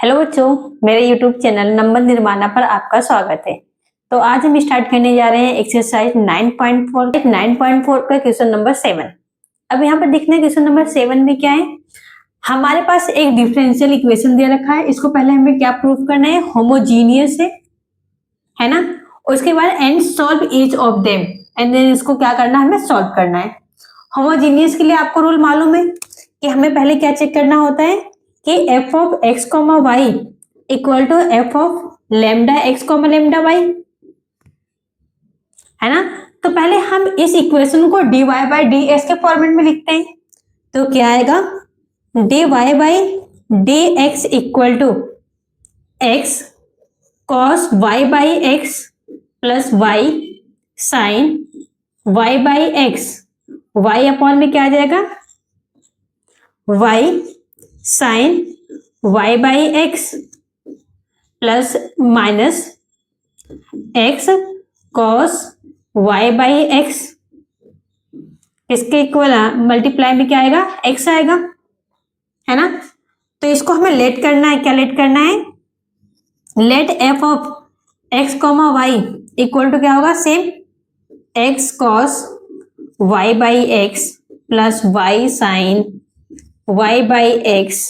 Hello बच्चों, मेरे YouTube channel number निर्माणा पर आपका स्वागत है। तो आज हम स्टार्ट करने जा रहे हैं एक्सरसाइज 9.4 का क्वेश्चन नंबर 7। अब यहाँ पर देखना है क्वेश्चन नंबर 7 में क्या है। हमारे पास एक डिफरेंशियल इक्वेशन दे रखा है। इसको पहले हमें क्या प्रूव करना है, होमोजीनियस है ना। उसके बाद and solve each of them, and then इसको क्या करना है, हमें सॉल्व करना है। होमोजीनियस के लिए आपको रूल मालूम है कि हमें पहले क्या चेक करना होता है कि F of x comma Y equal to F of lambda x comma lambda Y, है ना। तो पहले हम इस इक्वेशन को dy बाई डी एक्स के फॉर्मेट में लिखते हैं। तो क्या आएगा, dy by D x equal to X cos Y by x plus Y sine Y by X, Y upon में क्या आ जाएगा, Y sine y by x plus minus x cos y by x, इसके equal multiply में क्या आएगा, x आएगा, है ना। तो इसको हमें लेट करना है। क्या लेट करना है, let f of x comma Y equal to क्या होगा, same x cos y by x plus y sine y by X,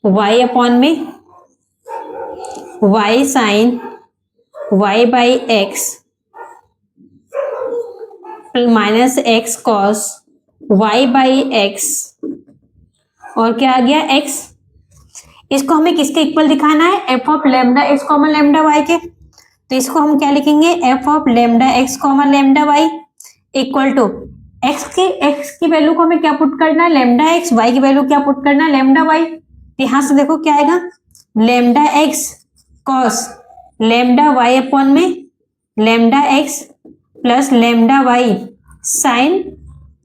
y upon में y sine y by x minus x cos y by x, और क्या आ गया x। इसको हमें किसके equal दिखाना है, f of lambda x comma lambda y के। तो इसको हम क्या लिखेंगे, f of lambda x comma lambda y equal to x की वैल्यू को हमें क्या पुट करना है, लेमडा एक्स, y की वैल्यू क्या पुट करना है, लेमडा वाई। यहां से देखो क्या आएगा, lambda x cos lambda y upon में lambda x plus lambda Y sine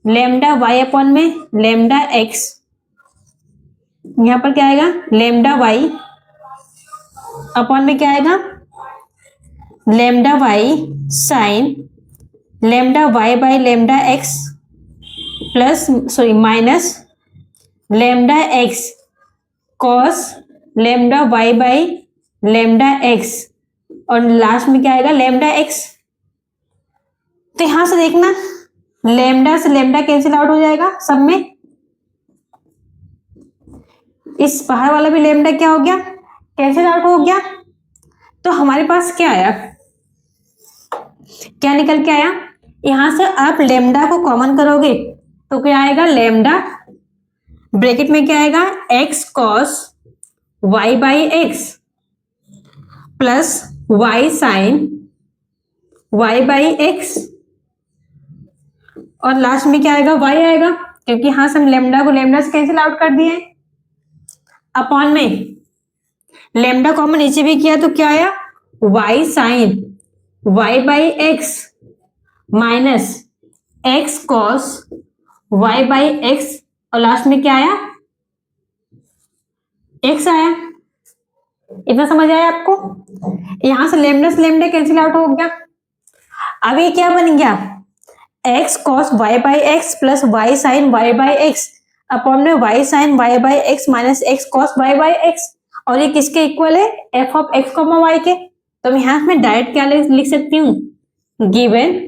lambda y upon में लेमडा एक्स, यहां पर क्या आएगा, लेमडा वाई अपॉन में क्या आएगा, lambda Y sine lambda Y by lambda x plus minus lambda x cos lambda Y by lambda X, और last में क्या आएगा, लेमडा एक्स। तो यहां से देखना लेमडा से लेमडा कैंसिल आउट हो जाएगा सब में, इस बाहर वाला भी लेमडा क्या हो गया, कैंसिल आउट हो गया। तो हमारे पास क्या आया, क्या निकल के आया, यहां से आप लेमडा को कॉमन करोगे तो क्या आएगा, लेमडा ब्रैकेट में क्या आएगा, X cos Y by x plus Y sine Y by x, और लास्ट में क्या आएगा, वाई आएगा, क्योंकि यहां से हम लेमडा को लेमडा से कैंसिल आउट कर दिए, अपॉन में लेमडा कॉमन नीचे भी किया तो क्या आया, Y sine Y by x minus x cos Y by x, और लास्ट में क्या आया, एक्स आया। इतना समझ आया आपको, यहां से लेमडा कैंसिल आउट हो गया। अब ये क्या बन गया, x cos Y by x plus Y sine Y by x upon में y sine Y by x minus x cos Y by x, और ये किसके इक्वल है, f of x comma y के। तो यहां मैं डायरेक्ट क्या लिख सकती हूँ, given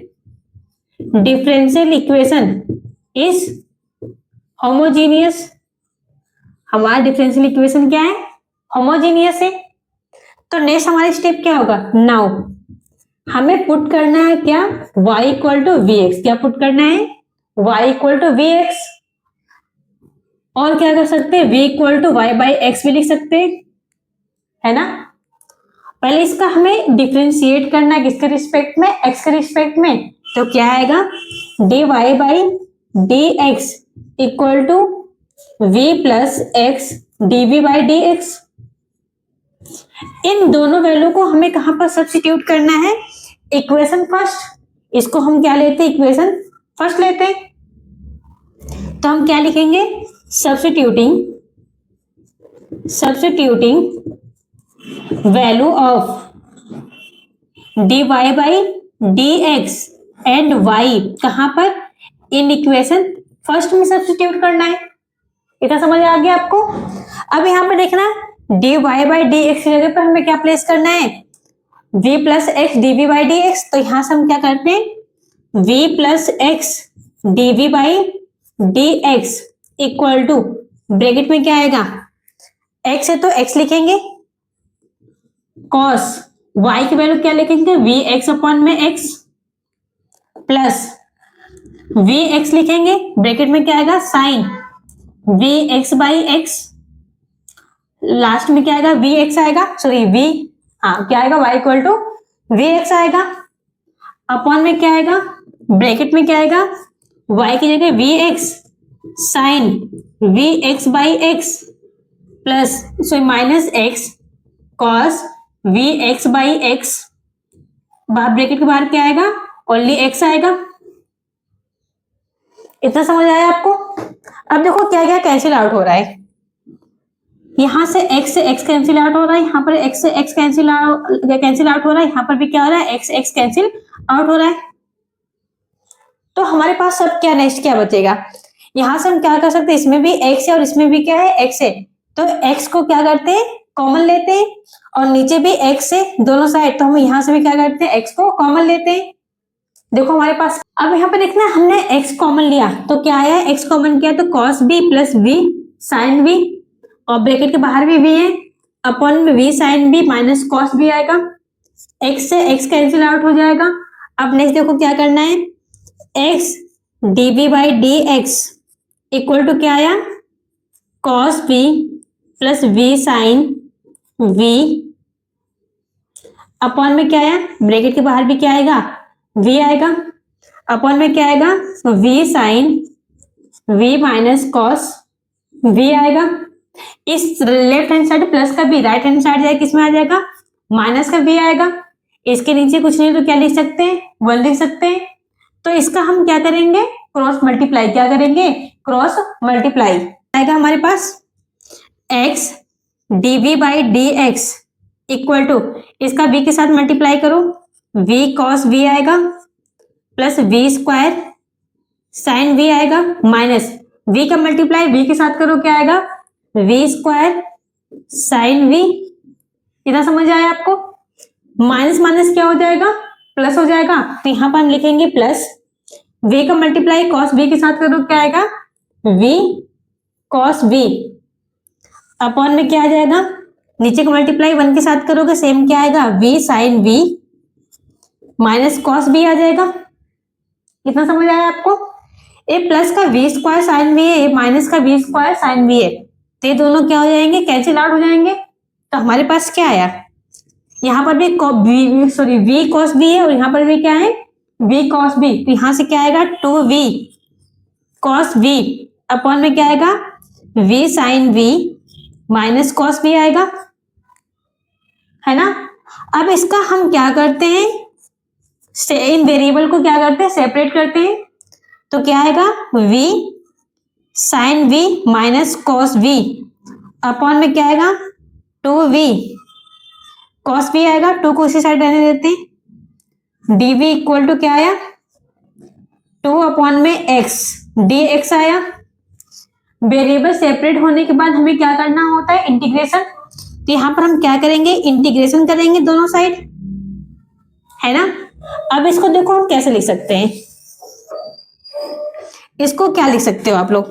differential equation is homogeneous. हमारा डिफरेंशियल इक्वेशन क्या है, होमोजीनियस है। तो नेक्स्ट हमारा स्टेप क्या होगा, नाउ हमें पुट करना है क्या, y equal to V X, क्या पुट करना है, y equal to V X, और क्या कर सकते हैं, v equal to Y by X भी लिख सकते हैं, है ना। पहले इसका हमें डिफ्रेंशिएट करना है, किसके रिस्पेक्ट में, x के रिस्पेक्ट में। तो क्या आएगा, dy by D x equal to v plus x dv by D x. इन दोनों वैल्यू को हमें कहां पर सब्स्टिट्यूट करना है, इक्वेशन फर्स्ट। इसको हम क्या लेते हैं, इक्वेशन फर्स्ट लेते हैं। तो हम क्या लिखेंगे, substituting value of dy by D x and y कहां पर, इन इक्वेशन फर्स्ट में सब्स्टिट्यूट करना है। इतना समझ आ गया आपको। अब यहां पर देखना dy बाई dx की जगह पर हमें क्या प्लेस करना है, v plus x dv by dx। तो यहां से हम क्या करते हैं, v plus x dv by dx equal to bracket में क्या आएगा, x है तो x लिखेंगे, cos y की वैल्यू क्या लिखेंगे, v x अपॉन में x प्लस v x लिखेंगे, ब्रैकेट में क्या आएगा, sine v x by x, last में क्या आएगा, v x आएगा, सॉरी v, हाँ क्या आएगा, y equal to v x आएगा, अपॉन में क्या आएगा, ब्रैकेट में क्या आएगा, y की जगह v x sine v x by x plus sorry minus x cos v x by x, bracket के बाहर क्या आएगा, ओनली x आएगा। इतना समझ आया आपको। अब देखो क्या क्या कैंसिल आउट हो रहा है, यहां से x कैंसिल आउट हो रहा है, यहाँ पर x से x कैंसिल आउट हो रहा है, यहाँ पर भी क्या हो रहा है, x कैंसिल आउट हो रहा है। तो हमारे पास सब क्या नेक्स्ट क्या बचेगा, यहां से हम क्या कर सकते हैं, इसमें भी x है और इसमें भी क्या है, x है, तो x को क्या करते हैं, कॉमन लेते हैं, और नीचे भी x है दोनों साइड, तो हम यहां से भी क्या करते हैं, x को कॉमन लेते हैं। देखो हमारे पास अब यहाँ पे देखना, हमने x कॉमन लिया तो क्या आया, x कॉमन किया तो cos b plus v sine v, और ब्रैकेट के बाहर भी v है, अपॉन में v sine b minus cos b आएगा, x से x कैंसिल आउट हो जाएगा। अब नेक्स्ट देखो क्या करना है, x dv by dx equal to क्या आया, cos b plus v sine v, upon में क्या आया, ब्रैकेट के बाहर भी क्या आएगा, v आएगा, अपॉन में क्या आएगा, v sine v minus cos v आएगा। इस लेफ्ट हैंड साइड प्लस का v, राइट हैंड साइड जाएगा किसमें आ जाएगा, माइनस का v आएगा। इसके नीचे कुछ नहीं तो क्या लिख सकते हैं, 1 लिख सकते हैं। तो इसका हम क्या करेंगे, क्रॉस मल्टीप्लाई, क्या करेंगे, क्रॉस मल्टीप्लाई आएगा हमारे पास, x dv by dx equal to, इसका v के साथ मल्टीप्लाई करो, v cos v आएगा plus v square sine v आएगा, माइनस v का मल्टीप्लाई v के साथ करो क्या आएगा, v स्क्वायर साइन v। इतना समझ आया आपको, माइनस माइनस क्या हो जाएगा, प्लस हो जाएगा, तो यहां पर हम लिखेंगे प्लस, v का मल्टीप्लाई cos v के साथ करो क्या आएगा, v cos v, अपॉन में क्या आ जाएगा, नीचे का मल्टीप्लाई 1 के साथ करोगे सेम क्या आएगा, v sine v minus cos b आ जाएगा। कितना समझ आया आपको, ये प्लस का v स्क्वायर साइन v है, ये माइनस का v स्क्वायर साइन v है, तो ये दोनों क्या हो जाएंगे, कैंसिल आउट हो जाएंगे। तो हमारे पास क्या आया, यहाँ पर भी v cos b है और यहाँ पर भी क्या है, v cos b, तो यहाँ से क्या आएगा 2v cos v, अपॉन में क्या आएगा, v sine v minus cos b आएगा, है ना। अब इसका हम क्या करते हैं, इन वेरिएबल को क्या करते हैं, सेपरेट करते हैं, तो क्या आएगा, v sine v minus cos v, upon में क्या आएगा, 2v कॉस v आएगा, 2 को उसी साइड रहने देते हैं, dv इक्वल टू क्या आया, 2 अपॉन में x dx आया। वेरिएबल सेपरेट होने के बाद हमें क्या करना होता है, इंटीग्रेशन, तो यहां पर हम क्या करेंगे, इंटीग्रेशन करेंगे दोनों साइड, है ना। अब इसको देखो हम कैसे लिख सकते हैं, इसको क्या लिख सकते हो आप लोग,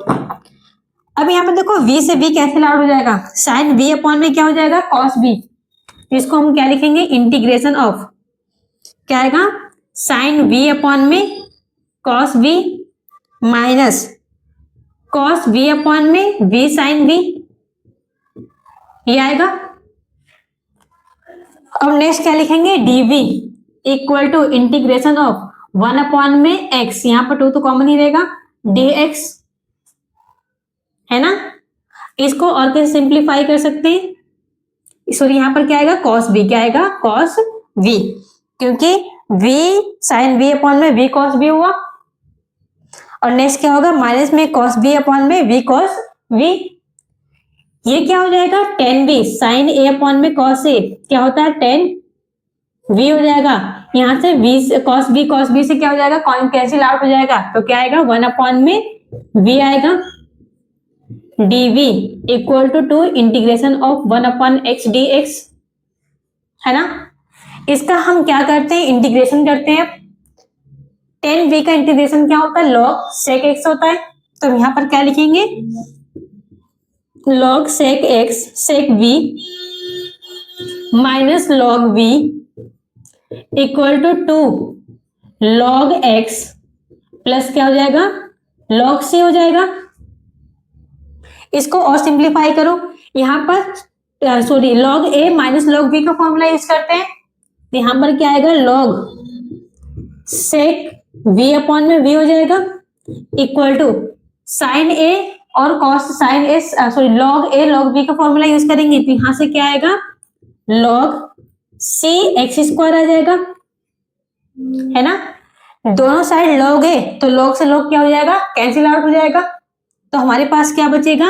अब यहाँ पर देखो v से v कैंसिल आउट हो जाएगा, साइन v अपॉन में क्या हो जाएगा, कॉस v, इसको हम क्या लिखेंगे, इंटीग्रेशन ऑफ क्या आएगा, साइन v अपॉन में cos v minus cos v upon में v साइन v, ये आएगा। अब नेक्स्ट क्या लिखेंगे, dv equal to integration of 1 upon में x, यहाँ पर 2 तो कॉमन ही रहेगा, dx, है ना। इसको और कैसे सिंप्लीफाई कर सकते हैं, सॉरी यहाँ पर क्या आएगा, cos v, क्या आएगा, cos v, क्योंकि v साइन v अपॉन में v cos v हुआ, और नेक्स्ट क्या होगा, माइनस में cos v अपॉन में v cos v, ये क्या हो जाएगा, tan v sine a upon में cos a, क्या होता है, tan v हो जाएगा, यहाँ से v cos v से क्या हो जाएगा, कैंसिल आउट हो जाएगा, तो क्या आएगा, 1 अपॉन में v आएगा, dv equal to integration of 1/x dx, है ना। इसका हम क्या करते हैं, इंटीग्रेशन करते हैं। 10v का इंटीग्रेशन क्या होता है, log sec x होता है। तो यहां पर क्या लिखेंगे, log sec x sec v minus log v equal to log x plus क्या हो जाएगा, log c हो जाएगा। इसको और सिंप्लीफाई करो, यहां पर sorry log a minus log b का फॉर्मूला यूज करते हैं। यहां पर क्या आएगा, log sec v अपॉन में v हो जाएगा इक्वल टू साइन a और cos sine a, sorry log a log b का फॉर्मूला यूज करेंगे तो यहां से क्या आएगा, log c x स्क्वायर आ जाएगा, है ना। दोनों साइड log है तो log से log क्या हो जाएगा, कैंसिल आउट हो जाएगा। तो हमारे पास क्या बचेगा,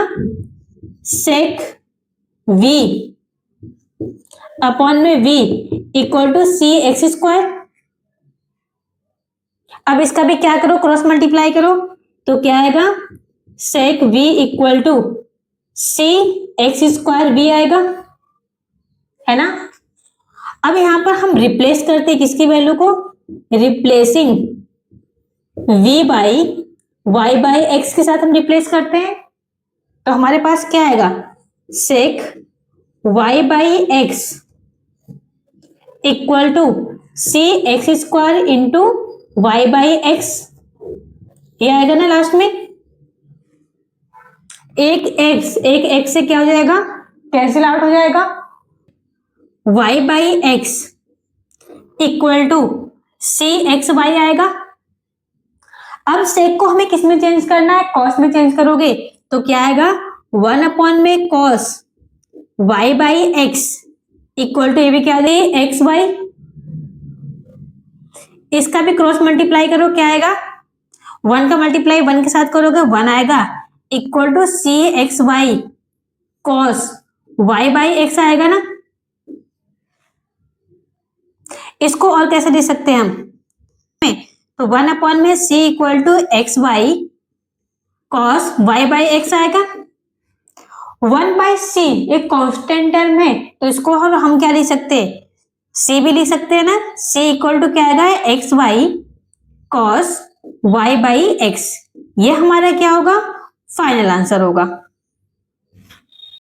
sec v अपॉन में v equal to C X square. अब इसका भी क्या करो, क्रॉस मल्टीप्लाई करो तो क्या आएगा, sec v equal to C X square v आएगा, है ना। अब यहां पर हम रिप्लेस करते हैं किसकी वैल्यू को, replacing v by y by x के साथ हम रिप्लेस करते हैं। तो हमारे पास क्या आएगा, sec y by X equal to C X square into Y by X, ये आएगा ना लास्ट में। एक एक्स से क्या हो जाएगा, कैंसिल आउट हो जाएगा। y by X equal to C X Y आएगा। अब सेक को हमें किस में चेंज करना है, कॉस में चेंज करोगे तो क्या आएगा, 1 अपॉन में cos y by X equal to, ये भी क्या दे, एक्स वाई। इसका भी क्रॉस मल्टीप्लाई करो, क्या आएगा, 1 का मल्टीप्लाई 1 के साथ करोगे 1 आएगा equal to C X Y cos y by X आएगा ना। इसको और कैसे दे सकते हैं हम, तो 1 अपॉन में c equal to X Y cos y by X आएगा। 1 बाई सी एक कांस्टेंट टर्म है तो इसको हम क्या लिख सकते हैं, c भी लिख सकते हैं ना। c इक्वल टू क्या आएगा, X Y cos y by X. ये हमारा क्या होगा, फाइनल आंसर होगा।